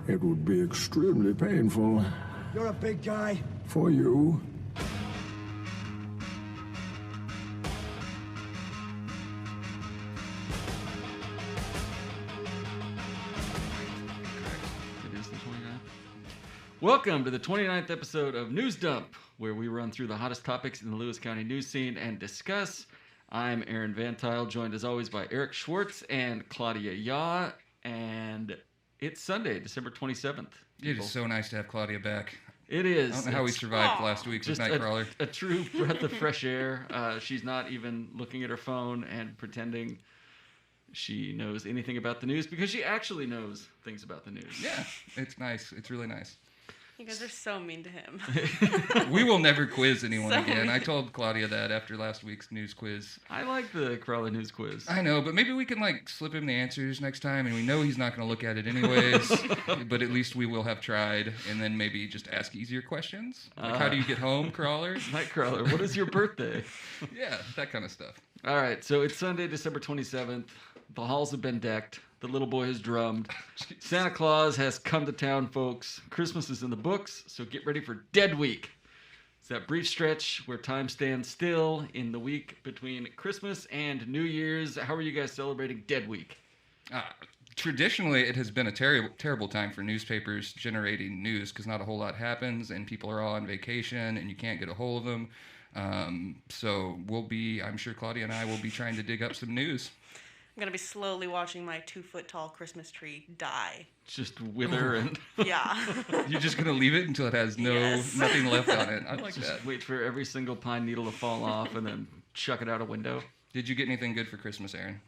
It would be extremely painful. You're a big guy. For you. It is the 29th. Welcome to the 29th episode of News Dump, where we run through the hottest topics in the Lewis County news scene and discuss. I'm Aaron Van Tile, joined as always by Eric Schwartz and Claudia Yaw, and it's Sunday, December 27th. It is so nice to have Claudia back. It is. I don't know how we survived last week with Nightcrawler. A true breath of fresh air. She's not even looking at her phone and pretending she knows anything about the news because she actually knows things about the news. Yeah, it's nice. It's really nice. You guys are so mean to him. We will never quiz anyone So again. mean. I told Claudia that after last week's news quiz. I like the Crawler news quiz. I know, but maybe we can slip him the answers next time, and we know he's not going to look at it anyways. But at least we will have tried, and then maybe just ask easier questions. Like, how do you get home, Crawler? Nightcrawler, what is your birthday? Yeah, that kind of stuff. All right, so it's Sunday, December 27th. The halls have been decked. The little boy has drummed. Santa Claus has come to town, folks. Christmas is in the books, so get ready for Dead Week. It's that brief stretch where time stands still in the week between Christmas and New Year's. How are you guys celebrating Dead Week? Traditionally, it has been a terrible time for newspapers generating news because not a whole lot happens, and people are all on vacation, and you can't get a hold of them. So I'm sure Claudia and I will be trying to dig up some news. I'm going to be slowly watching my 2-foot-tall Christmas tree die. Just wither and... Yeah. You're just going to leave it until it has Yes. nothing left on it. I like Just that. wait for every single pine needle to fall off and then chuck it out a window. Did you get anything good for Christmas, Aaron?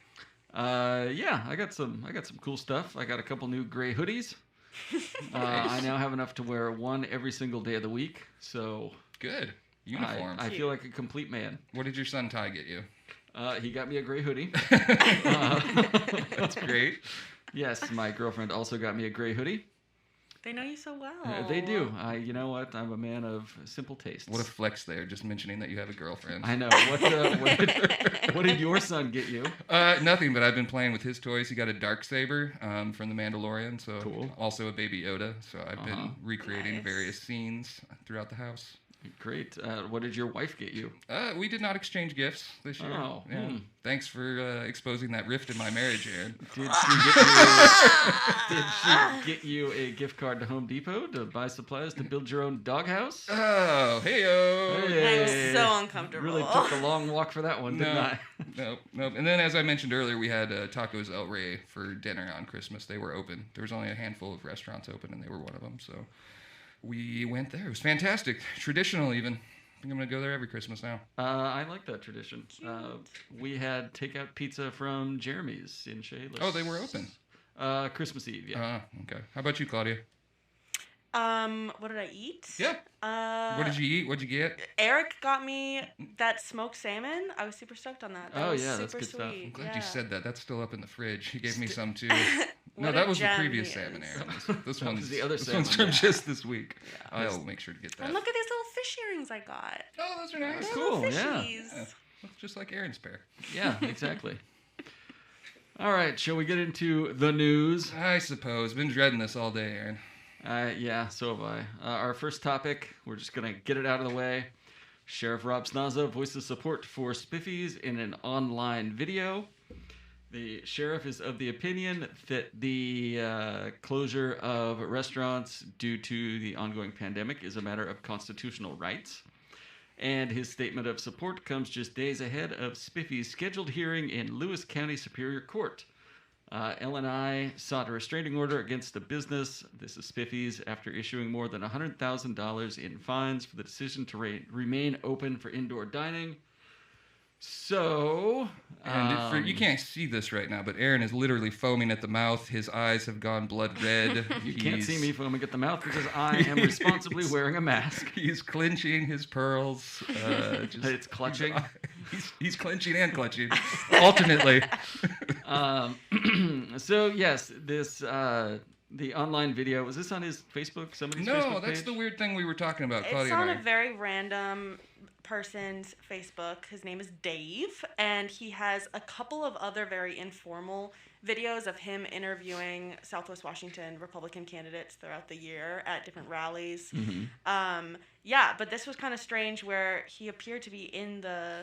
Yeah, I got some cool stuff. I got a couple new gray hoodies. I now have enough to wear one every single day of the week. So Good. Uniforms. I feel like a complete man. What did your son Ty get you? He got me a gray hoodie. That's great. Yes, my girlfriend also got me a gray hoodie. They know you so well. They do. You know what? I'm a man of simple tastes. What a flex there, just mentioning that you have a girlfriend. I know. What did your son get you? Nothing, but I've been playing with his toys. He got a Darksaber from The Mandalorian, so Cool. Also a Baby Yoda. So I've been recreating Nice. various scenes throughout the house. Great. What did your wife get you? We did not exchange gifts this year. Oh, Yeah. Thanks for exposing that rift in my marriage, Aaron. Did she get you a gift card to Home Depot to buy supplies to build your own doghouse? Oh, hey-o! Hey. I'm so uncomfortable. Really took the long walk for that one, didn't I? Nope. And then, as I mentioned earlier, we had Tacos El Rey for dinner on Christmas. They were open. There was only a handful of restaurants open, and they were one of them. So we went there. It was fantastic. Traditional, even. I think I'm going to go there every Christmas now. I like that tradition. We had takeout pizza from Jeremy's in Chehalis. Oh, they were open. Christmas Eve, yeah. Okay. How about you, Claudia? What did I eat? Yeah. What did you eat? What'd you get? Eric got me that smoked salmon. I was super stoked on that. That was yeah, super that's good sweet. stuff. I'm glad you said that. That's still up in the fridge. He gave me some, too. No, What that a was the gem previous he salmon, is. Aaron. This That one's was the other this one's salmon, from yeah. just this week. I'll make sure to get that. And look at these little fish earrings I got. Oh, those are nice. That's They're little cool, yeah. fishies. Yeah. Looks just like Aaron's pair. Yeah, exactly. All right, shall we get into the news? I suppose. Been dreading this all day, Aaron. Yeah, so have I. Our first topic, we're just going to get it out of the way. Sheriff Snaza voices support for Spiffies in an online video. The sheriff is of the opinion that the closure of restaurants due to the ongoing pandemic is a matter of constitutional rights. And his statement of support comes just days ahead of Spiffy's scheduled hearing in Lewis County Superior Court. L&I sought a restraining order against the business. This is Spiffy's after issuing more than $100,000 in fines for the decision to remain open for indoor dining. So, And you can't see this right now, but Aaron is literally foaming at the mouth. His eyes have gone blood red. You can't see me foaming at the mouth because I am responsibly wearing a mask. He's clenching his pearls. It's clutching. He's clenching and clutching alternately. So yes, this the online video, was this on his Facebook? Somebody's Facebook No, that's page? the weird thing we were talking about, It's Claudia on and a I. very random person's Facebook. His name is Dave, and he has a couple of other very informal videos of him interviewing Southwest Washington Republican candidates throughout the year at different rallies. Yeah, but this was kind of strange where he appeared to be in the...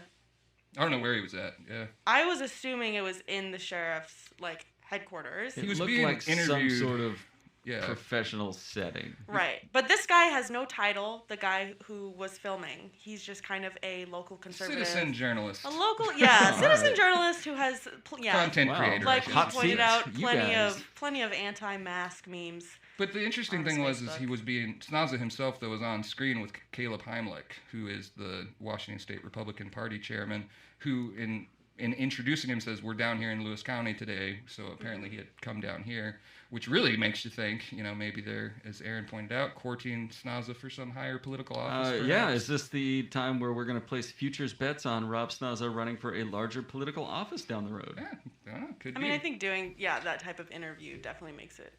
I don't know where he was at. Yeah. I was assuming it was in the sheriff's, like, headquarters. It was looked being like interviewed. some sort of Yeah. professional setting. Right. But this guy has no title, the guy who was filming. He's just kind of a local conservative. Citizen journalist. A local, yeah, All citizen right. journalist who has, Content Wow. creator. like I should he Hot say. pointed seat. out, You guys. plenty of anti-mask memes. But the interesting on thing his was is Facebook. he was being Snaza himself though was on screen with Caleb Heimlich, who is the Washington State Republican Party chairman, who in introducing him says we're down here in Lewis County today. So apparently he had come down here, which really makes you think, maybe they're, as Aaron pointed out, courting Snaza for some higher political office. Yeah, perhaps. is this the time where we're going to place futures bets on Rob Snaza running for a larger political office down the road? Yeah, I don't know, could I be. mean, I think doing that type of interview definitely makes it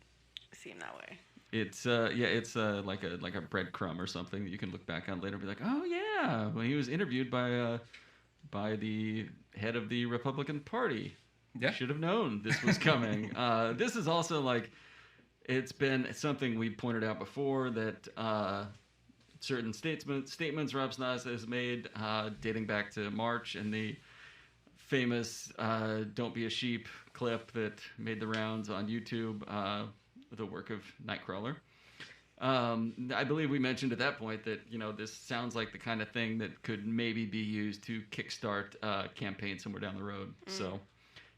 seem that way. It's like a breadcrumb or something that you can look back on later and be like, oh yeah, when he was interviewed by the head of the Republican Party. Yeah. Should have known this was coming. This is also like, it's been something we pointed out before that certain statements Rob Snaza has made dating back to March and the famous "Don't Be a Sheep" clip that made the rounds on YouTube, the work of Nightcrawler. I believe we mentioned at that point that this sounds like the kind of thing that could maybe be used to kickstart a campaign somewhere down the road. So,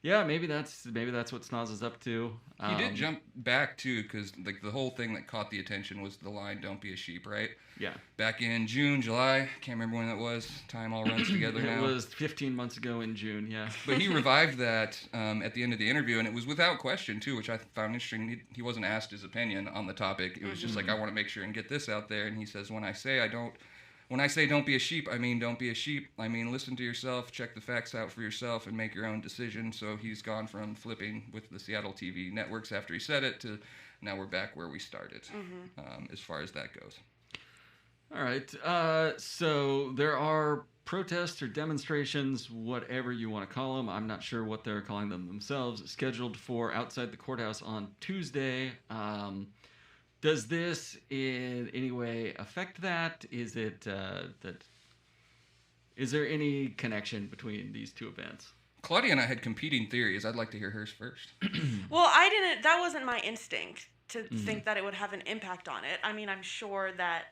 yeah, maybe that's what Snaza's up to. He did jump back too, because like the whole thing that caught the attention was the line "Don't be a sheep," right? Yeah, Back in June, July, can't remember when that was. Time all runs together now. it was 15 months ago in June. Yeah, But he revived that at the end of the interview, and it was without question too, which I found interesting. He wasn't asked his opinion on the topic. It was just like, I want to make sure and get this out there. And he says, when I say don't be a sheep, I mean don't be a sheep. I mean listen to yourself, check the facts out for yourself, and make your own decision. So he's gone from flipping with the Seattle TV networks after he said it to now we're back where we started, as far as that goes. All right. So there are protests or demonstrations, whatever you want to call them. I'm not sure what they're calling them themselves, scheduled for outside the courthouse on Tuesday. Does this in any way affect that? Is there any connection between these two events? Claudia and I had competing theories. I'd like to hear hers first. Well, that wasn't my instinct to think that it would have an impact on it. I mean, I'm sure that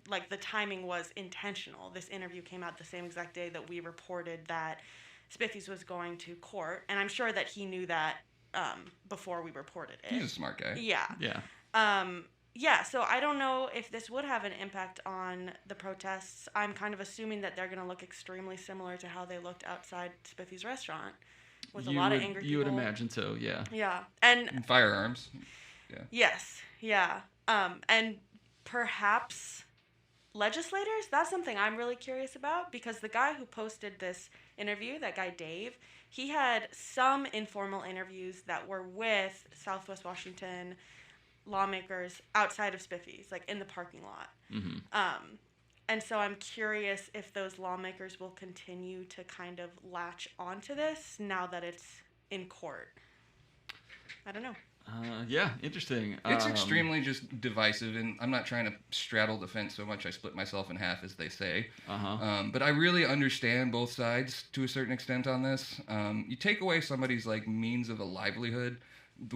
like the timing was intentional. This interview came out the same exact day that we reported that Spiffy's was going to court, and I'm sure that he knew that before we reported it. He's a smart guy. Yeah. Yeah. So I don't know if this would have an impact on the protests. I'm kind of assuming that they're going to look extremely similar to how they looked outside Spiffy's restaurant with a lot of angry people. You would imagine so, yeah. Yeah. And Firearms. Yeah. yes. Yeah. And perhaps legislators, that's something I'm really curious about, because the guy who posted this interview, that guy Dave, he had some informal interviews that were with Southwest Washington lawmakers outside of Spiffy's, like in the parking lot. And so I'm curious if those lawmakers will continue to kind of latch onto this now that it's in court. I don't know. Yeah, interesting. It's extremely just divisive, and I'm not trying to straddle the fence so much I split myself in half, as they say. But I really understand both sides to a certain extent on this. You take away somebody's like means of a livelihood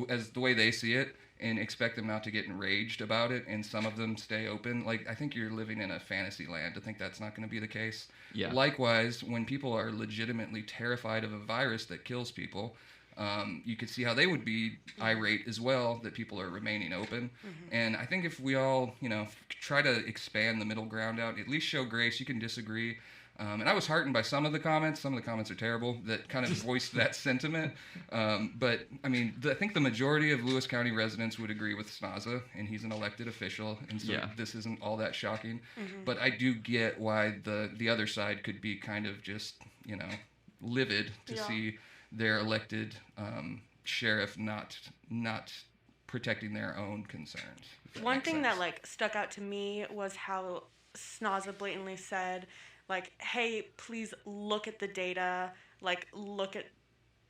as the way they see it, and expect them not to get enraged about it, and some of them stay open. Like, I think you're living in a fantasy land to think that's not going to be the case. Yeah. Likewise, when people are legitimately terrified of a virus that kills people, you could see how they would be irate as well that people are remaining open. And I think if we all, try to expand the middle ground out, at least show grace, you can disagree. And I was heartened by some of the comments. Some of the comments are terrible that kind of voiced that sentiment. But, I mean, I think the majority of Lewis County residents would agree with Snaza, and he's an elected official, and so this isn't all that shocking. But I do get why the other side could be kind of just, livid to see their elected sheriff not protecting their own concerns. One thing that stuck out to me was how Snaza blatantly said, hey, please look at the data, look at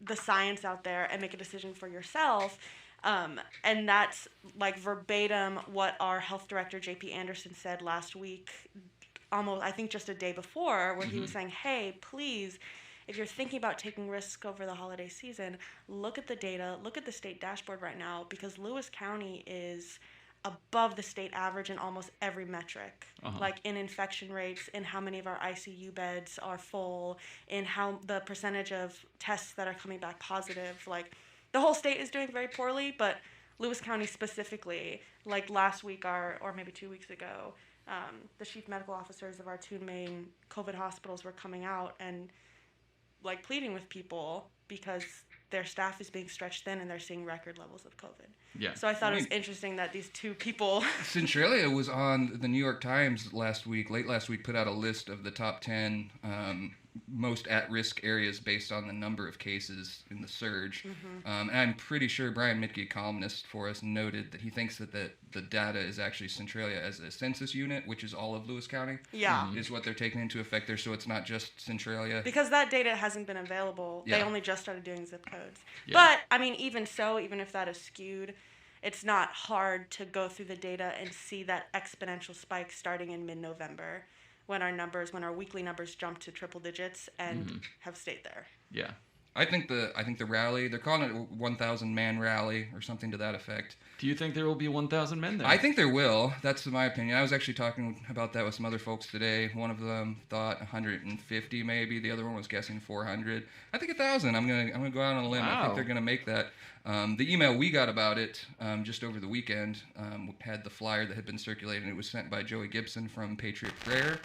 the science out there and make a decision for yourself. And that's like verbatim what our health director, JP Anderson, said last week, almost, I think just a day before, where he was saying, hey, please, if you're thinking about taking risks over the holiday season, look at the data, look at the state dashboard right now, because Lewis County is above the state average in almost every metric, like in infection rates, in how many of our ICU beds are full, in how the percentage of tests that are coming back positive. Like, the whole state is doing very poorly, but Lewis County specifically, like last week or maybe 2 weeks ago, the chief medical officers of our 2 main COVID hospitals were coming out and like pleading with people because their staff is being stretched thin and they're seeing record levels of COVID. Yeah. So I thought it was interesting that these 2 people... Centralia was on the New York Times late last week, put out a list of the top 10 most at-risk areas based on the number of cases in the surge. And I'm pretty sure Brian Mitke, a columnist for us, noted that he thinks that the data is actually Centralia as a census unit, which is all of Lewis County. Yeah. Is what they're taking into effect there, so it's not just Centralia. Because that data hasn't been available. Yeah. They only just started doing zip codes. Yeah. But, I mean, even so, even if that is skewed, it's not hard to go through the data and see that exponential spike starting in mid-November when our weekly numbers jumped to triple digits and have stayed there. Yeah. I think the rally, they're calling it a 1,000 man rally or something to that effect. Do you think there will be 1,000 men there? I think there will. That's my opinion. I was actually talking about that with some other folks today. One of them thought 150 maybe. The other one was guessing 400. I think 1,000. I'm gonna go out on a limb. I think they're gonna make that. The email we got about it just over the weekend had the flyer that had been circulated. It was sent by Joey Gibson from Patriot Prayer,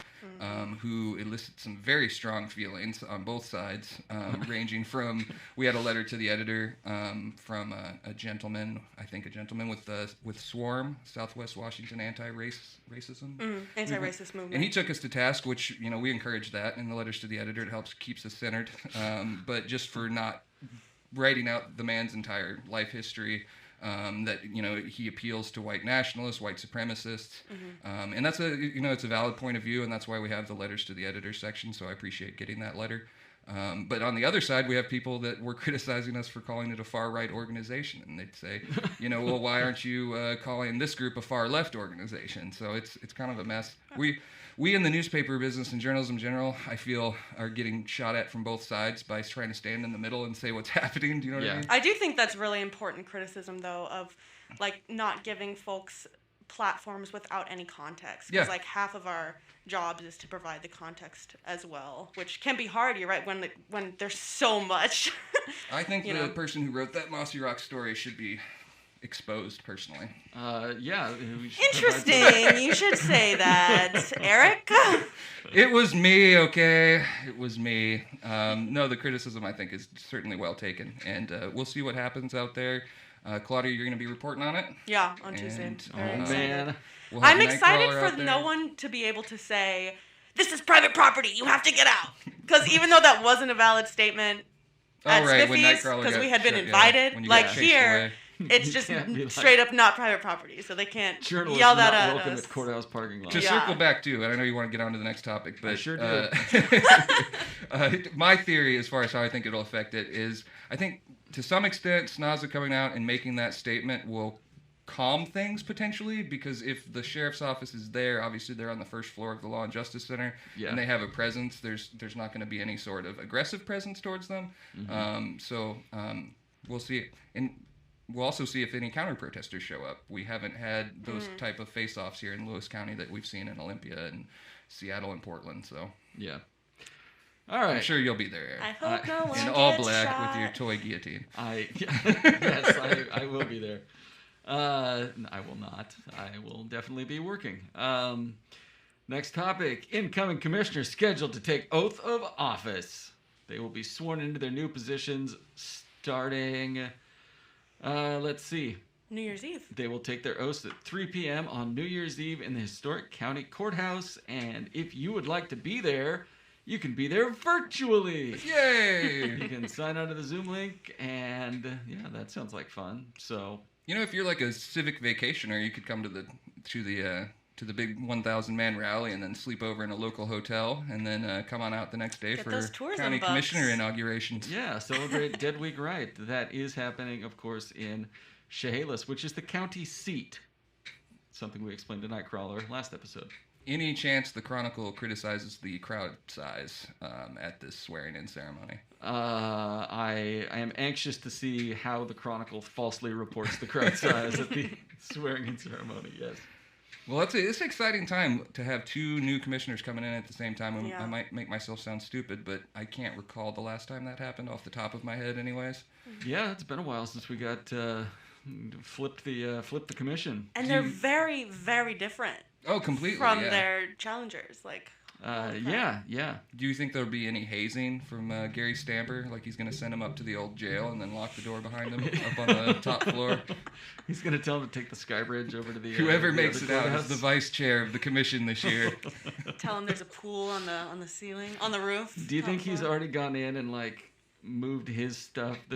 who elicits some very strong feelings on both sides, ranging from, we had a letter to the editor from a gentleman with SWARM, Southwest Washington Anti-Racism. Anti-racist movement. And he took us to task, which, we encourage that in the letters to the editor. It helps, keeps us centered. But just for not writing out the man's entire life history, that he appeals to white nationalists, white supremacists, and that's it's a valid point of view, and that's why we have the letters to the editor section. So I appreciate getting that letter. But on the other side, we have people that were criticizing us for calling it a far-right organization, and they'd say, well, why aren't you calling this group a far-left organization? So it's kind of a mess. We in the newspaper business and journalism in general, I feel, are getting shot at from both sides by trying to stand in the middle and say what's happening. Do you know what I mean? I do think that's really important criticism, though, of like not giving folks platforms without any context. Because like half of our jobs is to provide the context as well, which can be hard. You're right, when there's so much. I think the person who wrote that Mossy Rock story should be exposed personally. Interesting. You should say that, Eric. It was me, okay? It was me. No, the criticism I think is certainly well taken, and we'll see what happens out there. Claudia, you're going to be reporting on it? Yeah, on Tuesday. Man. I'm excited for no one to be able to say, this is private property, you have to get out. Because even though that wasn't a valid statement at Spiffy's, because we had been invited, here, it's just straight up not private property, so they can't yell that at welcome us. at courthouse parking lot. To circle back too, and I know you want to get on to the next topic, but I sure do. My theory, as far as how I think it'll affect it, is I think to some extent Snaza coming out and making that statement will calm things potentially, because if the sheriff's office is there, obviously they're on the first floor of the Law and Justice Center, and they have a presence. There's not going to be any sort of aggressive presence towards them. We'll see, and we'll also see if any counter-protesters show up. We haven't had those type of face-offs here in Lewis County that we've seen in Olympia and Seattle and Portland. So all right, I'm sure you'll be there, Eric. I hope no one in all gets black shot. with your toy guillotine. Yes, I will be there. I will not. I will definitely be working. Next topic. Incoming commissioners scheduled to take oath of office. They will be sworn into their new positions starting, let's see. New Year's Eve. They will take their oaths at 3 p.m. on New Year's Eve in the historic county courthouse. And if you would like to be there, you can be there virtually. Yay! You can sign onto the Zoom link, and that sounds like fun. So... if you're like a civic vacationer, you could come to to the big 1,000-man rally and then sleep over in a local hotel and then come on out the next day Get for those tourism county bucks. commissioner inaugurations. Yeah, celebrate Dead Week Right. That is happening, of course, in Chehalis, which is the county seat. Something we explained to Nightcrawler last episode. Any chance the Chronicle criticizes the crowd size at this swearing-in ceremony? I am anxious to see how the Chronicle falsely reports the crowd size at the swearing-in ceremony, yes. Well, it's an exciting time to have two new commissioners coming in at the same time. Yeah. I might make myself sound stupid, but I can't recall the last time that happened off the top of my head anyways. Yeah, it's been a while since we got flipped the commission. And they're very, very different Oh, completely, from yeah. their challengers. Like, Yeah. Do you think there'll be any hazing from Gary Stamper? Like he's going to send him up to the old jail and then lock the door behind him up on the top floor? He's going to tell him to take the sky bridge over to the Whoever the makes other it out courthouse. is the vice chair of the commission this year. tell them there's a pool on the ceiling, on the roof. Do you top think he's floor. already gone in and like moved this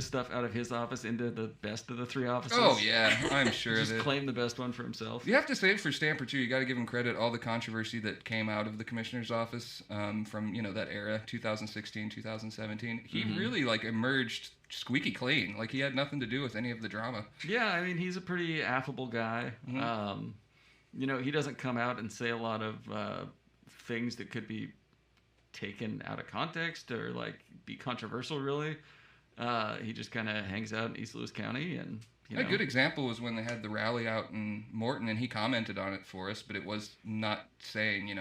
stuff out of his office into the best of the three offices? Oh, yeah, I'm sure Just of it. claim the best one for himself. You have to say it for Stamper, too. You got to give him credit. All the controversy that came out of the commissioner's office from, that era, 2016, 2017, he really, emerged squeaky clean. Like, he had nothing to do with any of the drama. Yeah, I mean, he's a pretty affable guy. He doesn't come out and say a lot of things that could be taken out of context or be controversial, really. He just kind of hangs out in East Louis County, and A good example was when they had the rally out in Morton, and he commented on it for us, but it was not saying,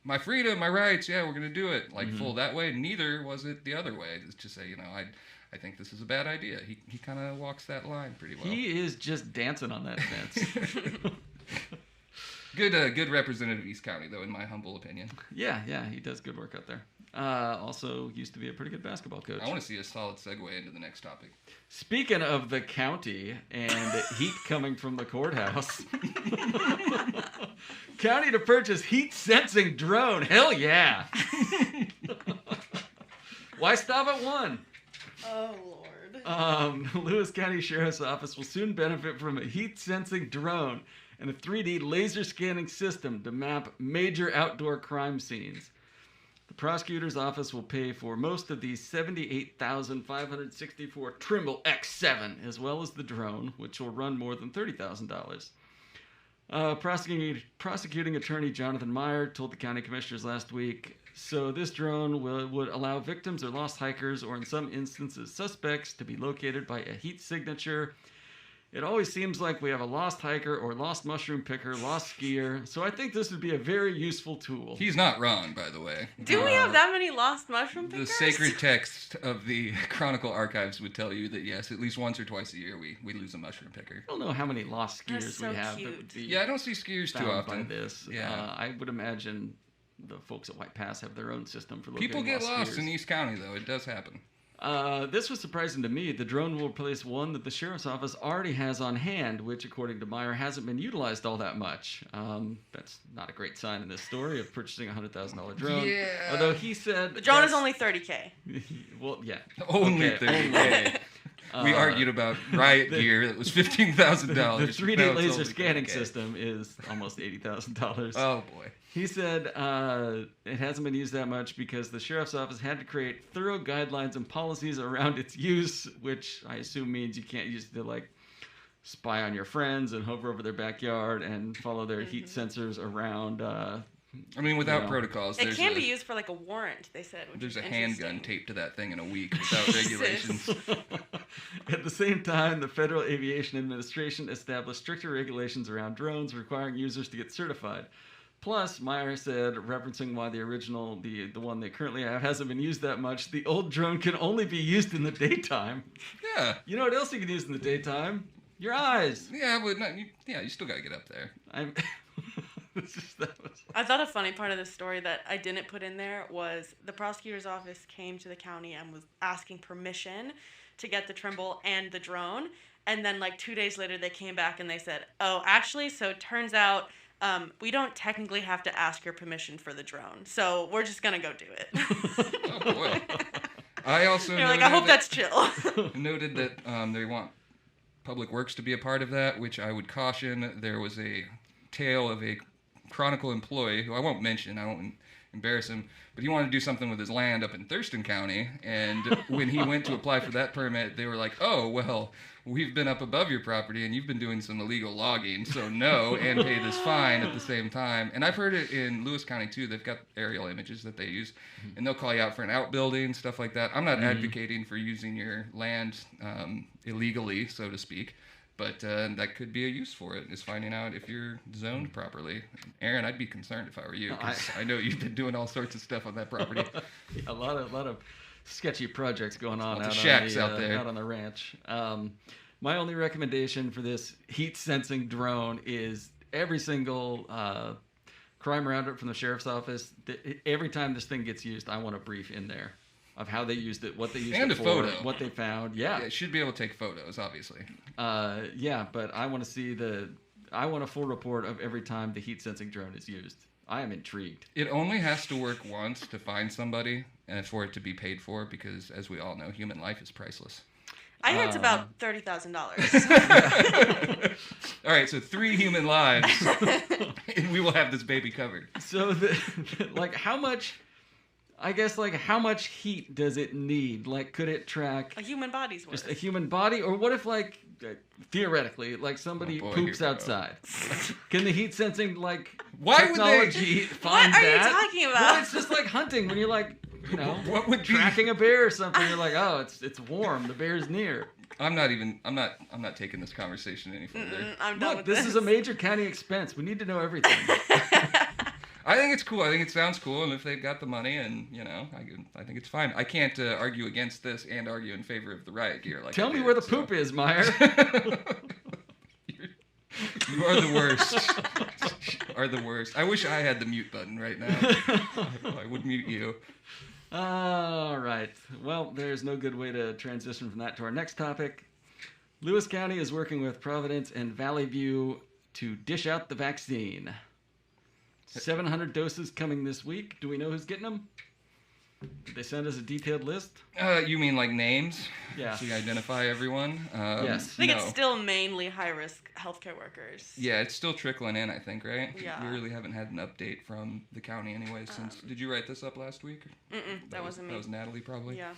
my freedom, my rights, yeah, we're gonna do it full that way. Neither was it the other way. It's just say, I think this is a bad idea. He kind of walks that line pretty well. he is just dancing on that fence. Good representative of East County, though, in my humble opinion. Yeah, he does good work out there. Also used to be a pretty good basketball coach. I want to see a solid segue into the next topic. Speaking of the county and heat coming from the courthouse, county to purchase heat sensing drone. Hell yeah! Why stop at one? Oh, Lord. Lewis County Sheriff's Office will soon benefit from a heat sensing drone and a 3D laser scanning system to map major outdoor crime scenes. The prosecutor's office will pay for most of the $78,564 Trimble X7, as well as the drone, which will run more than $30,000. Prosecuting attorney Jonathan Meyer told the county commissioners last week, so this drone would allow victims or lost hikers, or in some instances suspects, to be located by a heat signature. It always seems like we have a lost hiker or lost mushroom picker, lost skier, so I think this would be a very useful tool. He's not wrong, by the way. Do we have that many lost mushroom The pickers? sacred text of the Chronicle archives would tell you that, yes, at least once or twice a year we lose a mushroom picker. I don't know how many lost They're skiers so we have cute. that would be Yeah, I don't see skiers too found often. by this. Yeah. I would imagine the folks at White Pass have their own system for locating People get lost skiers. in East County, though. It does happen. This was surprising to me. The drone will replace one that the sheriff's office already has on hand, which, according to Meyer, hasn't been utilized all that much. That's not a great sign in this story of purchasing a $100,000 drone. Yeah. Although he said The drone is that's- only $30K. well, yeah. Only Okay, 30K. We argued about riot gear that was $15,000. The Now 3D it's laser only scanning 30K. system is almost $80,000. Oh, boy. He said it hasn't been used that much because the sheriff's office had to create thorough guidelines and policies around its use, which I assume means you can't use it to spy on your friends and hover over their backyard and follow their heat sensors around. I mean, without Yeah. protocols, It there's can be used for a warrant, they said. Which there's is a handgun interesting. taped to that thing in a week without Jesus. regulations. At the same time, the Federal Aviation Administration established stricter regulations around drones requiring users to get certified. Plus, Meyer said, referencing why the original, the one they currently have, hasn't been used that much, the old drone can only be used in the daytime. Yeah. You know what else you can use in the daytime? Your eyes. Yeah, but you still got to get up there. I thought a funny part of the story that I didn't put in there was the prosecutor's office came to the county and was asking permission to get the Trimble and the drone. And then 2 days later they came back and they said, oh, actually, so it turns out we don't technically have to ask your permission for the drone. So we're just going to go do it. Oh, boy. I also You're I hope that's chill. noted that they want Public Works to be a part of that, which I would caution. There was a tale of a Chronicle employee, who I won't mention, I won't embarrass him, but he wanted to do something with his land up in Thurston County, and when he went to apply for that permit, they were like, oh, well, we've been up above your property, and you've been doing some illegal logging, so no, and pay this fine at the same time. And I've heard it in Lewis County, too. They've got aerial images that they use, and they'll call you out for an outbuilding, stuff like that. I'm not advocating for using your land illegally, so to speak, but that could be a use for it, is finding out if you're zoned properly. Aaron, I'd be concerned if I were you, because I know you've been doing all sorts of stuff on that property. A lot of sketchy projects going on out there. Out on the ranch. My only recommendation for this heat sensing drone is every single crime roundup from the sheriff's office. Every time this thing gets used, I want a brief in there of how they used it, what they used and it a for, photo. What they found. Yeah, it should be able to take photos, obviously. Yeah, but I want to see I want a full report of every time the heat sensing drone is used. I am intrigued. It only has to work once to find somebody and for it to be paid for, because, as we all know, human life is priceless. I hear it's about $30,000. All right, so 3 human lives, and we will have this baby covered. So, how much... I guess, how much heat does it need? Could it track... A human body's worth. Just a human body? Or what if, theoretically, somebody poops outside? Can the heat sensing, technology find that? What are you talking about? Well, it's just like hunting when you're, what would tracking a bear or something. You're like, oh, it's warm. The bear's near. I'm not taking this conversation any further. I'm done with this is a major county expense. We need to know everything. I think it's cool. I think it sounds cool, and if they've got the money, and I think it's fine. I can't argue against this and argue in favor of the riot gear. Tell me where the poop is, Meyer. You are the worst. I wish I had the mute button right now. I would mute you. All right. Well, there's no good way to transition from that to our next topic. Lewis County is working with Providence and Valley View to dish out the vaccine. 700 doses coming this week. Do we know who's getting them? Did they send us a detailed list? You mean names? Yeah. So you identify everyone? Yes. I think it's still mainly high-risk healthcare workers. Yeah, it's still trickling in, I think, right? Yeah. We really haven't had an update from the county anyway since... Did you write this up last week? That wasn't me. That was Natalie, probably? Yeah.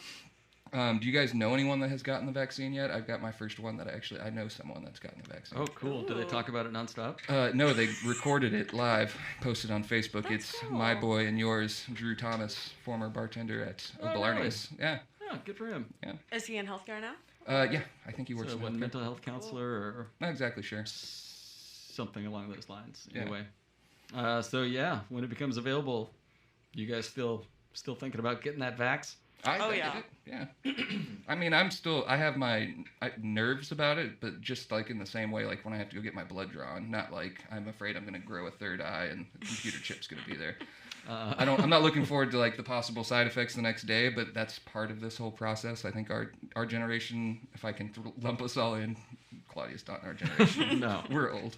Do you guys know anyone that has gotten the vaccine yet? I've got my first one that I know someone that's gotten the vaccine. Oh, cool. Do they talk about it nonstop? No, they recorded it live, posted on Facebook. That's it's cool. my boy and yours, Drew Thomas, former bartender at Oakvillian. Yeah. Oh, good for him. Yeah. Is he in healthcare now? Yeah, I think he works in a healthcare. mental health counselor or Not exactly sure. something along those lines. Yeah. Anyway. So yeah, when it becomes available, you guys still thinking about getting that vax? I get it. Yeah. I mean, I have my nerves about it, but just in the same way, when I have to go get my blood drawn, not I'm afraid I'm going to grow a third eye and the computer chip's going to be there. I'm not looking forward to the possible side effects the next day, but that's part of this whole process. I think our generation, if I can lump us all in, Claudia's not in our generation. No. We're old.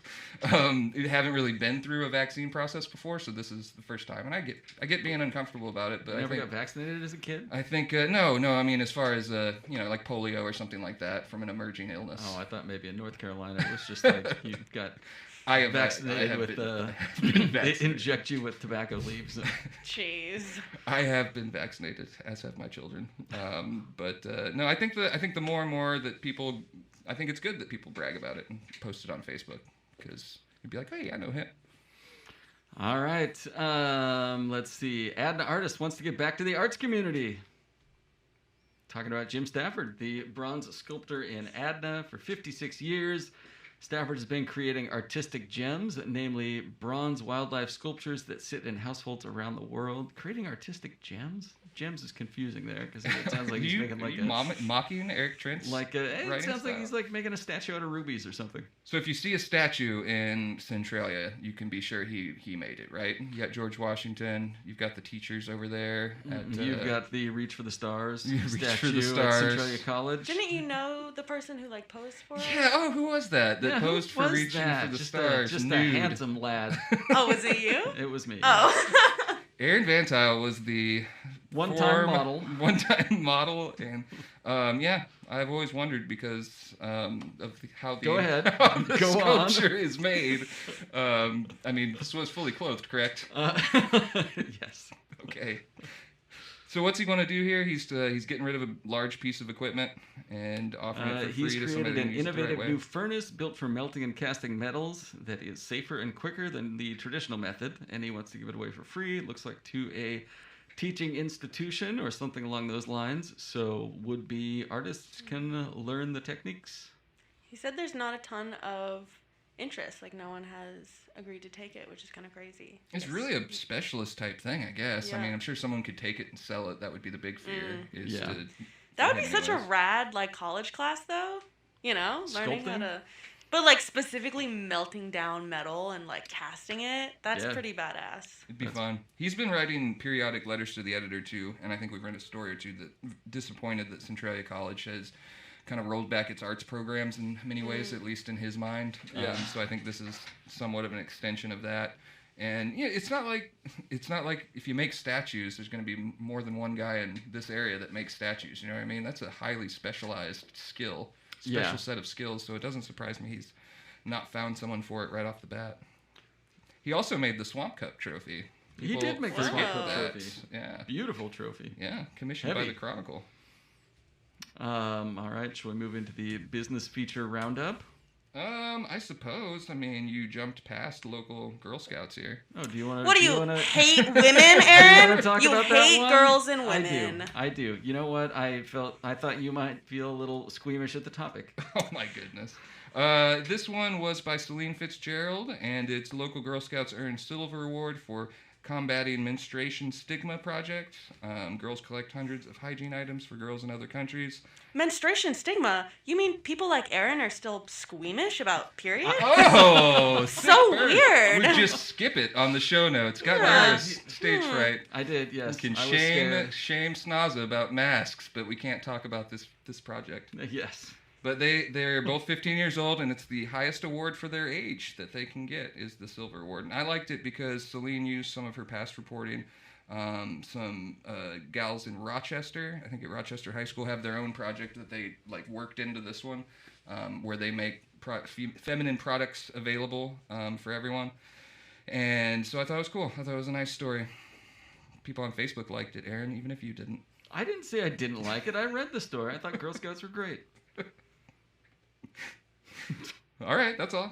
We haven't really been through a vaccine process before, so this is the first time, and I get being uncomfortable about it. But You never got vaccinated as a kid? I think no. I mean, as far as like polio or something like that from an emerging illness. Oh, I thought maybe in North Carolina it was just you got vaccinated with they inject you with tobacco leaves. Jeez. I have been vaccinated, as have my children. But no, I think the more and more that people, I think it's good that people brag about it and post it on Facebook, because you'd be like, hey, I know him. All right. Let's see. Adna Artist wants to get back to the arts community. Talking about Jim Stafford, the bronze sculptor in Adna for 56 years. Stafford has been creating artistic gems, namely bronze wildlife sculptures that sit in households around the world. Creating artistic gems? Gems is confusing there because it sounds like he's making mocking Eric Trent's it sounds like he's making a statue out of rubies or something. So if you see a statue in Centralia, you can be sure he made it, right? You got George Washington. You've got the teachers over there. You've got the Reach for the Stars statue at Centralia College. Didn't you know the person who posed for it? Yeah. Oh, who was that? That posed for Reaching for the Stars. Just nude. a handsome lad. Oh, was it you? It was me. Oh. Aaron Van Tile was the One-time form, model. One-time model, and yeah, I've always wondered because of how the, Go ahead. how the Go on. sculpture is made. I mean, this was fully clothed, correct? Yes. Okay. So what's he going to do here? He's getting rid of a large piece of equipment and offering it for free He's to created somebody that an uses it the right innovative way. new furnace built for melting and casting metals that is safer and quicker than the traditional method, and he wants to give it away for free. It looks like to a teaching institution or something along those lines, so would-be artists can learn the techniques. He said there's not a ton of interest. Like, no one has agreed to take it, which is kind of crazy. It's really a specialist type thing, I guess. I Yeah. mean, I'm sure someone could take it and sell it. That would be the big fear. Is Yeah. to That would be get such a anyways. rad, like, college class, though. You know? Learning how Sculpting? to... But, like, specifically melting down metal and, like, casting it. That's Yeah. pretty badass. It'd be fun. He's been writing periodic letters to the editor, too, and I think we've read a story or two that disappointed that Centralia College has kind of rolled back its arts programs in many ways, at least in his mind. Yeah. So I think this is somewhat of an extension of that. And yeah, it's not like if you make statues, there's going to be more than one guy in this area that makes statues. You know what I mean? That's a highly specialized skill, special set of skills. So it doesn't surprise me he's not found someone for it right off the bat. He also made the Swamp Cup trophy. He did make the forget Swamp Cup that. trophy. Yeah. Beautiful trophy. Yeah, commissioned by Heavy. the Chronicle. All right, shall we move into the business feature roundup? I suppose. I mean, you jumped past local Girl Scouts here. Oh, do you want to? What do you wanna... hate women, Aaron? wanna talk You about that hate one? girls and women. I do. You know what? I thought you might feel a little squeamish at the topic. Oh my goodness. This one was by Celine Fitzgerald, and it's Local Girl Scouts Earned Silver Award for Combating Menstruation Stigma Project. Girls collect hundreds of hygiene items for girls in other countries. Menstruation stigma? You mean people like Aaron are still squeamish about periods? Oh, So super. weird. We just skip it on the show notes. Got Yeah. nervous. Stage fright. I did, yes. We can I was scared. shame Snaza about masks, but we can't talk about this project. Yes. But they're both 15 years old, and it's the highest award for their age that they can get is the Silver Award. And I liked it because Celine used some of her past reporting. Some gals in Rochester, I think at Rochester High School, have their own project that they like worked into this one, where they make feminine products available for everyone. And so I thought it was cool. I thought it was a nice story. People on Facebook liked it, Aaron, even if you didn't. I didn't say I didn't like it. I read the story. I thought Girl Scouts were great. All right, that's all.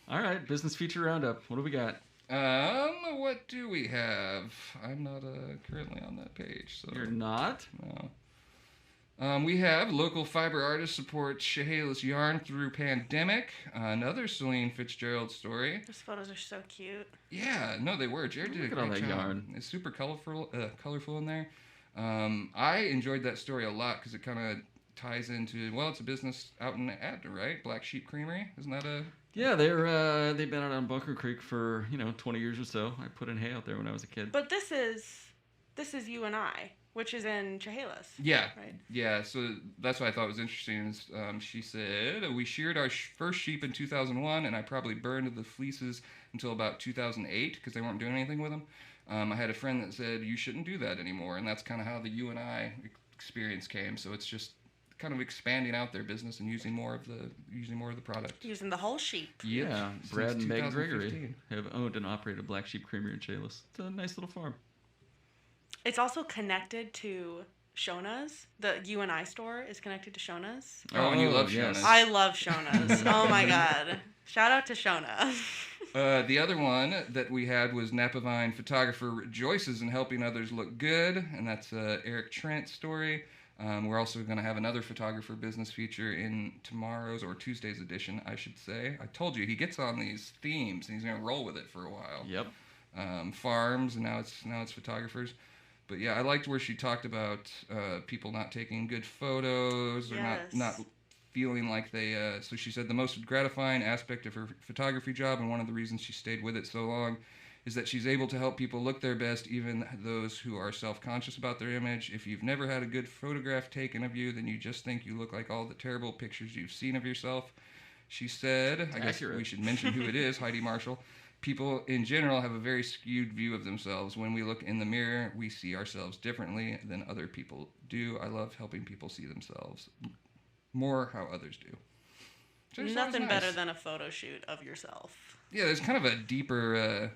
All right, business feature roundup. What do we got? What do we have? I'm not currently on that page, so You're not? no. We have local fiber artists support Chehalis yarn through pandemic. Another Celine Fitzgerald story. Those photos are so cute. Yeah, no, they were. Jared did a Look at great all that job. yarn. It's super colorful in there. I enjoyed that story a lot because it kind of ties into, well, it's a business out in Adna, right? Black Sheep Creamery, isn't that a? Yeah, they've been out on Bunker Creek for 20 years or so. I put in hay out there when I was a kid. But this is You and I, which is in Chehalis. Yeah, Right. yeah. So that's what I thought was interesting. Is, she said, we sheared our first sheep in 2001, and I probably burned the fleeces until about 2008 because they weren't doing anything with them. I had a friend that said you shouldn't do that anymore, and that's kind of how the You and I experience came. So it's just kind of expanding out their business and using more of the product. Using the whole sheep. Yep, Yeah, since Brad and Meg 2015. Gregory have owned and operated Black Sheep Creamery in Chehalis. It's a nice little farm. It's also connected to Shona's. The You and I store is connected to Shona's. Oh, and you love yes. Shona's. I love Shona's. Oh my god. Shout out to Shona. The other one that we had was Napavine photographer rejoices in helping others look good, and that's Eric Trent's story. We're also going to have another photographer business feature in tomorrow's or Tuesday's edition, I should say. I told you he gets on these themes and he's going to roll with it for a while. Yep. Farms, and now it's photographers. But yeah, I liked where she talked about people not taking good photos or Yes. not feeling like they. So she said the most gratifying aspect of her photography job, and one of the reasons she stayed with it so long, is that she's able to help people look their best, even those who are self-conscious about their image. If you've never had a good photograph taken of you, then you just think you look like all the terrible pictures you've seen of yourself. She said, I guess accurate. we should mention who it is, Heidi Marshall. people in general have a very skewed view of themselves. When we look in the mirror, we see ourselves differently than other people do. I love helping people see themselves more how others do. So Nothing better than a photo shoot of yourself. Yeah, there's kind of a deeper,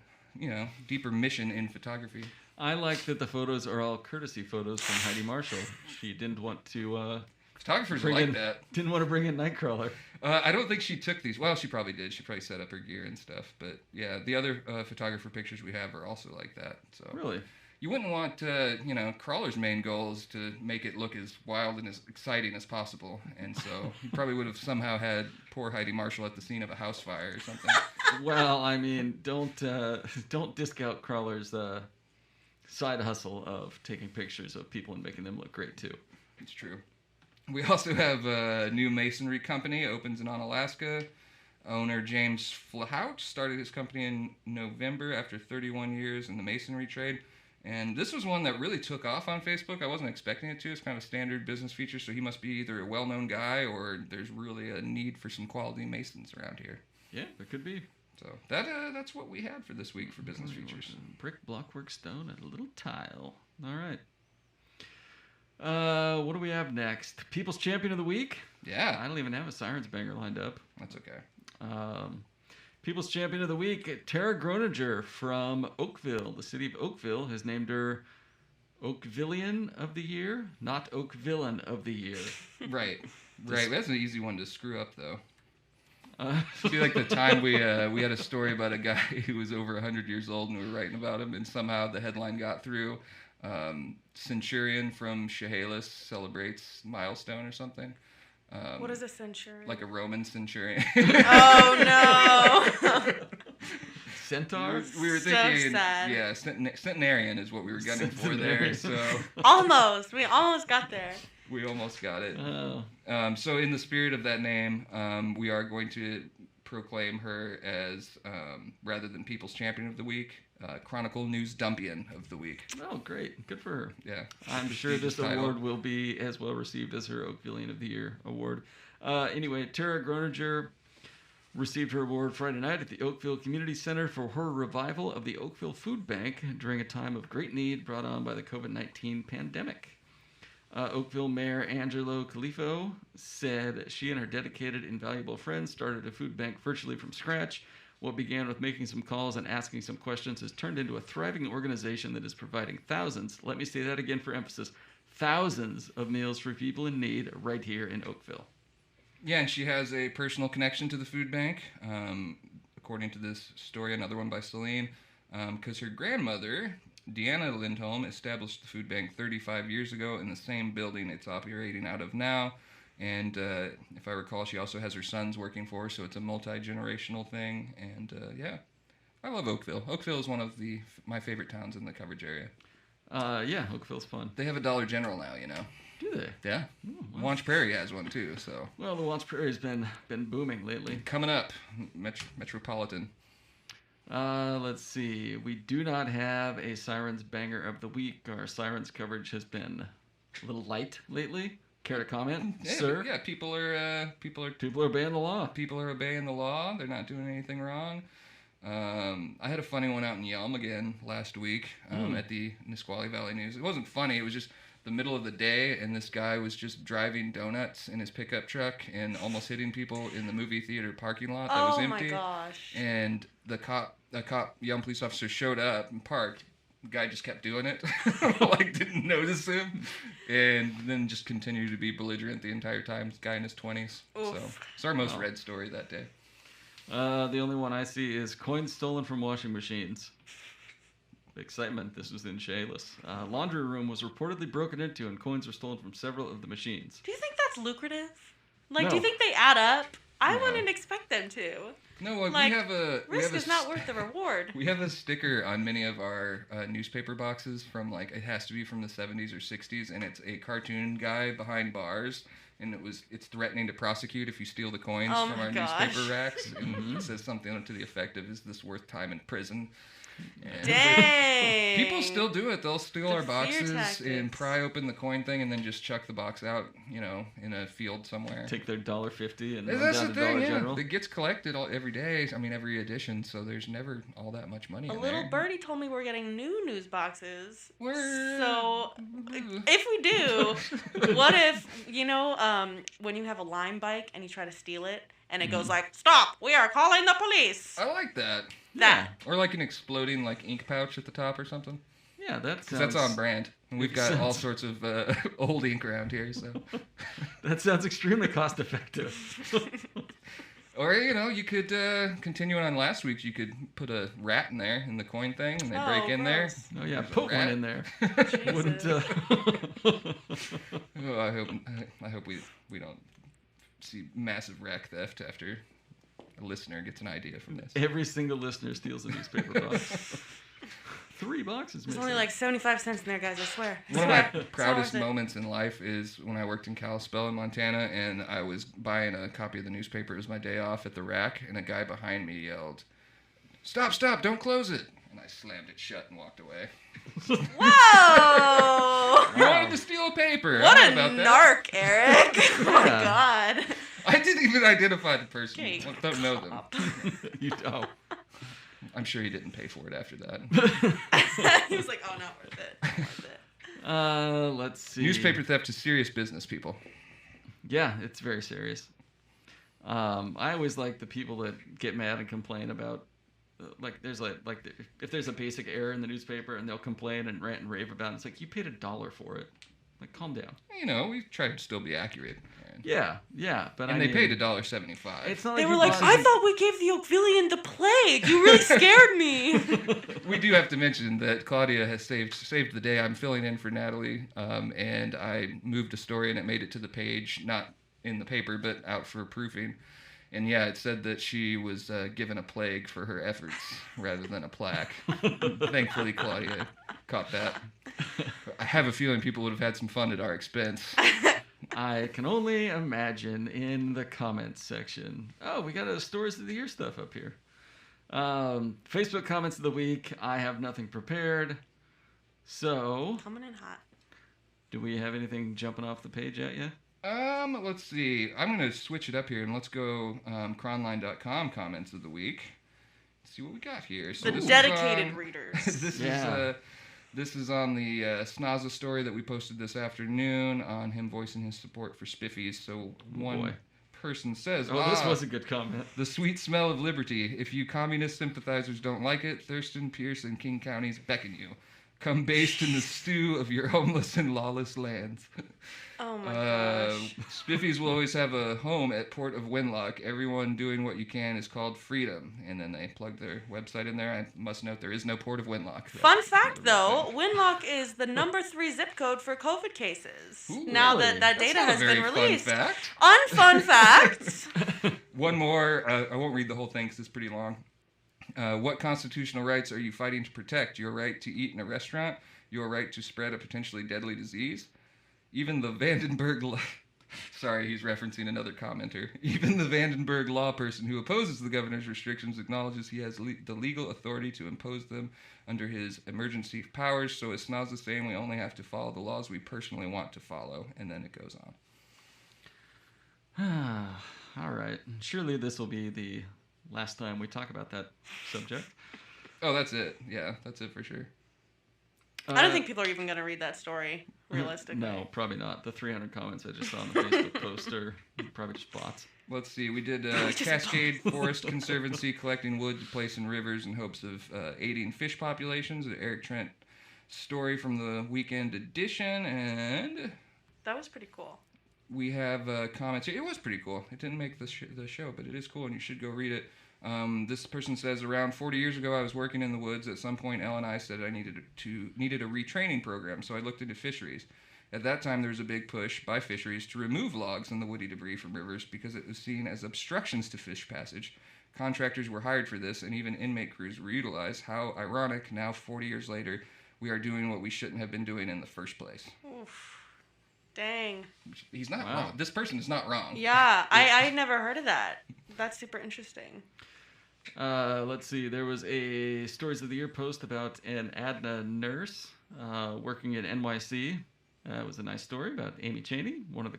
deeper mission in photography. I like that the photos are all courtesy photos from Heidi Marshall. She didn't want to... Photographers like that. Didn't want to bring in Nightcrawler. I don't think she took these. Well, she probably did. She probably set up her gear and stuff. But yeah, the other photographer pictures we have are also like that. So Really? You wouldn't want, Crawler's main goal is to make it look as wild and as exciting as possible. And so he probably would have somehow had poor Heidi Marshall at the scene of a house fire or something. Well, I mean, don't discount Crawler's side hustle of taking pictures of people and making them look great too. It's true. We also have a new masonry company, opens in Alaska. Owner James Flahouch started his company in November after 31 years in the masonry trade. And this was one that really took off on Facebook. I wasn't expecting it to. It's kind of a standard business feature, so he must be either a well-known guy or there's really a need for some quality masons around here. Yeah, there could be. So that's what we had for this week for business features. Brick, blockwork, stone, and a little tile. All right. What do we have next? People's Champion of the Week? Yeah. I don't even have a Sirens banger lined up. That's okay. People's Champion of the Week, Tara Groninger from Oakville. The city of Oakville has named her Oakvillian of the Year, not Oakvillian of the Year. Right. That's an easy one to screw up, though. I feel like the time we had a story about a guy who was over 100 years old and we were writing about him, and somehow the headline got through. Centurion from Chehalis celebrates milestone or something. What is a centurion? Like a Roman centurion. Oh no! Centaur? We were So thinking, sad. yeah, centenarian is what we were gunning for there. So Almost. We almost got there. we almost got it. Oh. So in the spirit of that name, we are going to proclaim her as, rather than People's Champion of the Week, Chronicle News Dumpian of the Week. Oh, great. Good for her. Yeah. I'm sure this title. award will be as well received as her Oakvillian of the Year award. Anyway, Tara Groninger received her award Friday night at the Oakville Community Center for her revival of the Oakville Food Bank during a time of great need brought on by the COVID-19 pandemic. Oakville Mayor Angelo Califo said she and her dedicated, invaluable friends started a food bank virtually from scratch. What began with making some calls and asking some questions has turned into a thriving organization that is providing thousands, let me say that again for emphasis, thousands of meals for people in need right here in Oakville. Yeah, and she has a personal connection to the food bank, according to this story, another one by Celine, because her grandmother, Deanna Lindholm, established the food bank 35 years ago in the same building it's operating out of now. And if I recall, she also has her sons working for her, so it's a multi-generational thing. And yeah, I love Oakville. Oakville is one of my favorite towns in the coverage area. Yeah, Oakville's fun. They have a Dollar General now, you know. Do they? Yeah. Well. Wanch Prairie has one too. So. Well, the Wanch Prairie's been booming lately. Coming up, Metropolitan. Let's see. We do not have a Sirens banger of the week. Our Sirens coverage has been a little light lately. Care to comment, Yeah, sir? Yeah, people are obeying the law. People are obeying the law. They're not doing anything wrong. I had a funny one out in Yelm again last week at the Nisqually Valley News. It wasn't funny. It was just the middle of the day, and this guy was just driving donuts in his pickup truck and almost hitting people in the movie theater parking lot that was empty. Oh my gosh. And the Yelm police officer showed up and parked. The guy just kept doing it, like didn't notice him, and then just continued to be belligerent the entire time. This guy in his 20s. Oof. So it's our most read story that day. The only one I see is coins stolen from washing machines. Excitement. This was in Chehalis. Laundry room was reportedly broken into and coins were stolen from several of the machines. Do you think that's lucrative? Like, No. do you think they add up? I No. wouldn't expect them to. No, Like, we have a Risk is not worth the reward. We have a sticker on many of our newspaper boxes from, like, it has to be from the 70s or 60s, and it's a cartoon guy behind bars, and it's threatening to prosecute if you steal the coins Oh from my our gosh. newspaper racks, and it says something to the effect of, "Is this worth time in prison?" And Dang. people still do it. They'll steal our The fear boxes and tactics. pry open the coin thing and then just chuck the box out, in a field somewhere. Take their $1.50 and And run that's down the to thing, Dollar yeah. General. It gets collected every day. I mean, every edition, so there's never all that much money A in little there. birdie told me we're getting new news boxes. We're- So, if we do, what if, when you have a Lime bike and you try to steal it, and it goes like, "Stop! We are calling the police!" I like that. That. Or like an exploding ink pouch at the top or something. Yeah, that Because sounds... that's on brand. And we've Makes got all sense. sorts of old ink around here, so. That sounds extremely cost effective. Or, you could, continuing on last week's, you could put a rat in there in the coin thing, and they Oh, break in there. gross. Oh yeah, There's a put one rat. in there. Jesus. Wouldn't. Oh, I hope we don't see massive rack theft after a listener gets an idea from this. Every single listener steals a newspaper box. 3 boxes There's missing. only like 75 cents in there, guys, I swear. One of my It's not proudest worth it. moments in life is when I worked in Kalispell in Montana, and I was buying a copy of the newspaper. It was my day off at the rack, and a guy behind me yelled, "Stop, don't close it." And I slammed it shut and walked away. Whoa! You wanted to steal a paper. What I a know about that. narc, Eric. Oh my Yeah. god. I didn't even identify the person. Okay, I don't know them. stop. You don't. I'm sure he didn't pay for it after that. He was like, "Oh, not worth it. Not worth it." Let's see. Newspaper theft is serious business, people. Yeah, it's very serious. I always like the people that get mad and complain about, if there's a basic error in the newspaper and they'll complain and rant and rave about it. It's like, you paid $1 for it. Like, calm down. We try to still be accurate. Aaron. Yeah, but And they paid $1.75. It's not They like were you like, bought- "I thought we gave the Oakvillian the plague. You really scared me." We do have to mention that Claudia has saved the day. I'm filling in for Natalie, and I moved a story and it made it to the page, not in the paper, but out for proofing. And yeah, it said that she was given a plague for her efforts rather than a plaque. Thankfully, Claudia caught that. I have a feeling people would have had some fun at our expense. I can only imagine in the comments section. Oh, we got a Stories of the Year stuff up here. Facebook comments of the week. I have nothing prepared. So, Coming in hot. do do we have anything jumping off the page at you? Let's see. I'm going to switch it up here and let's go Chronline.com comments of the week. Let's see what we got here. So The this is dedicated on- readers. This is on the Snaza story that we posted this afternoon on him voicing his support for Spiffy's. So one boy. person says, Oh, this was a good comment. the sweet smell of liberty. If you communist sympathizers don't like it, Thurston, Pierce, and King counties beckon you. Come based in the stew of your homeless and lawless lands. Oh my gosh. Spiffy's will always have a home at Port of Winlock. Everyone doing what you can is called freedom. And then they plug their website in there. I must note there is no Port of Winlock. Fun fact, though, Winlock is the number 3 zip code for COVID cases. Ooh, now really? that That's data not a has been very released. Fun fact. Unfun facts. One more. I won't read the whole thing because it's pretty long. What constitutional rights are you fighting to protect? Your right to eat in a restaurant? Your right to spread a potentially deadly disease? Even the Vandenberg... Sorry, he's referencing another commenter. Even the Vandenberg law person who opposes the governor's restrictions acknowledges he has the legal authority to impose them under his emergency powers. So is Snaza saying we only have to follow the laws we personally want to follow? And then it goes on. All right. Surely this will be the last time we talk about that subject. Oh, that's it. Yeah, that's it for sure. I don't think people are even going to read that story, realistically. No, probably not. The 300 comments I just saw on the Facebook post are probably just bots. Let's see. We did Just Cascade Forest Conservancy collecting wood to place in rivers in hopes of aiding fish populations. The Eric Trent story from the weekend edition. And That was pretty cool. we have comments. It was pretty cool. It didn't make the show, but it is cool, and you should go read it. This person says, around 40 years ago, I was working in the woods. At some point, Elle and I said I needed a retraining program, so I looked into fisheries. At that time, there was a big push by fisheries to remove logs and the woody debris from rivers because it was seen as obstructions to fish passage. Contractors were hired for this, and even inmate crews were utilized. How ironic, now 40 years later, we are doing what we shouldn't have been doing in the first place. Oof. Dang. He's not Wow. wrong. This person is not wrong. Yeah, I never heard of that. That's super interesting. Let's see. There was a Stories of the Year post about an Adna nurse working at NYC. It was a nice story about Amy Chaney. One of the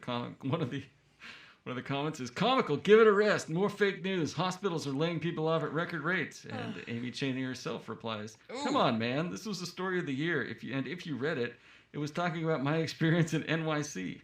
comments is comical. Give it a rest. More fake news. Hospitals are laying people off at record rates. And Amy Chaney herself replies, "Come on, man. This was the story of the year. If you read it, it was talking about my experience in NYC."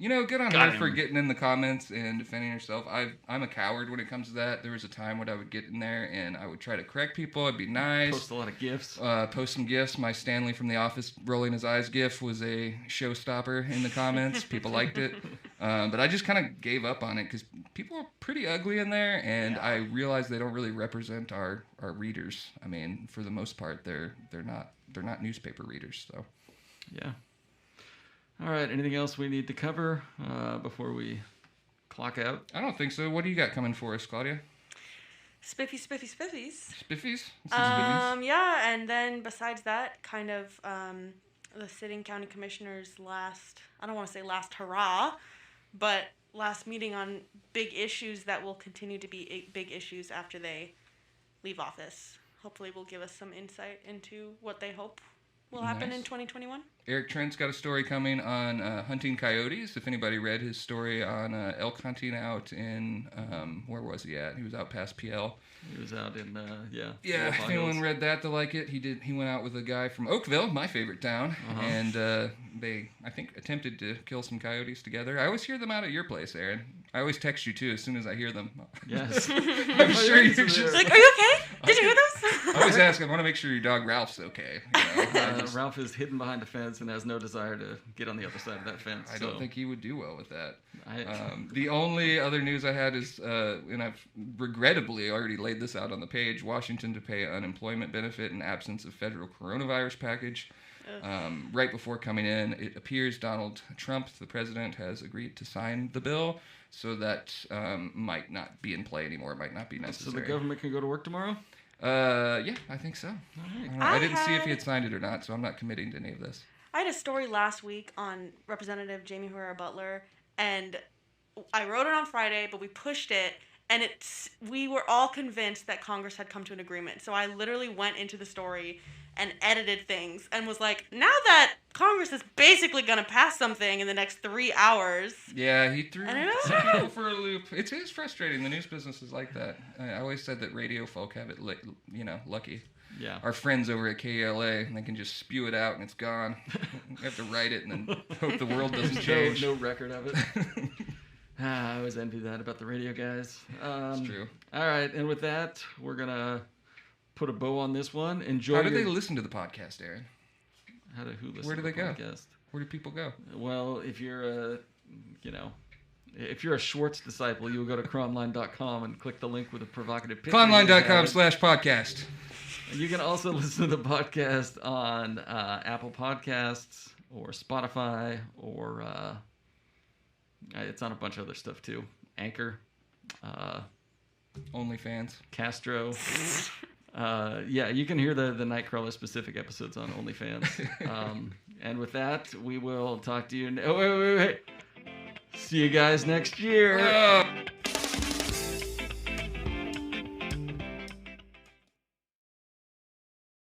Good on Got her for him. getting in the comments and defending herself. I'm a coward when it comes to that. There was a time when I would get in there and I would try to correct people. I'd be nice. Post a lot of gifs. Post some gifs. My Stanley from The Office rolling his eyes gif was a showstopper in the comments. People liked it. But I just kind of gave up on it because people are pretty ugly in there, and I realized they don't really represent our readers. I mean, for the most part, they're not newspaper readers. So Yeah. All right. Anything else we need to cover before we clock out? I don't think so. What do you got coming for us, Claudia? Spiffies. Spiffies? Yeah, and then besides that, kind of the sitting county commissioners I don't want to say last hurrah, but last meeting on big issues that will continue to be big issues after they leave office. Hopefully will give us some insight into what they hope will happen in 2021. Eric Trent's got a story coming on hunting coyotes. If anybody read his story on elk hunting out in, where was he at? He was out past PL. He was out in, Yeah, if anyone read that, to like it. He went out with a guy from Oakville, my favorite town, and they, I think, attempted to kill some coyotes together. I always hear them out at your place, Aaron. I always text you, too, as soon as I hear them. Yes. I'm sure you're just... Like, are you okay? Did you hear those? I always ask, I want to make sure your dog Ralph's okay. Ralph is hidden behind a fence and has no desire to get on the other side of that fence. I don't think he would do well with that. I- The only other news I had is, and I've regrettably already laid this out on the page, Washington to pay unemployment benefit in absence of federal coronavirus package. Right before coming in, it appears Donald Trump, the president, has agreed to sign the bill, so that might not be in play anymore. It might not be So necessary. the government can go to work tomorrow? Yeah, I think so. All right. I didn't see if he had signed it or not, so I'm not committing to any of this. I had a story last week on Representative Jamie Herrera Butler, and I wrote it on Friday, but we pushed it, and we were all convinced that Congress had come to an agreement. So I literally went into the story and edited things and was like, now that Congress is basically going to pass something in the next 3 hours. Yeah, he threw I don't know. some people for a loop. It is frustrating. The news business is like that. I always said that radio folk have it, lucky. Yeah. Our friends over at KLA, and they can just spew it out and it's gone. We have to write it and then hope the world doesn't change. No record of it. I always envy that about the radio guys. It's true. All right, and with that, we're going to put a bow on this one. Enjoy. How do they listen to the podcast, Aaron? Who listen Where do to the they go? podcast? Where do people go? Well, if you're a Schwartz disciple, you'll go to cronline.com and click the link with a provocative picture. Clonline.com/podcast. And you can also listen to the podcast on Apple Podcasts or Spotify or it's on a bunch of other stuff too. Anchor, OnlyFans. Castro. Yeah, you can hear the Nightcrawler specific episodes on OnlyFans. And with that, we will talk to you. Wait. See you guys next year.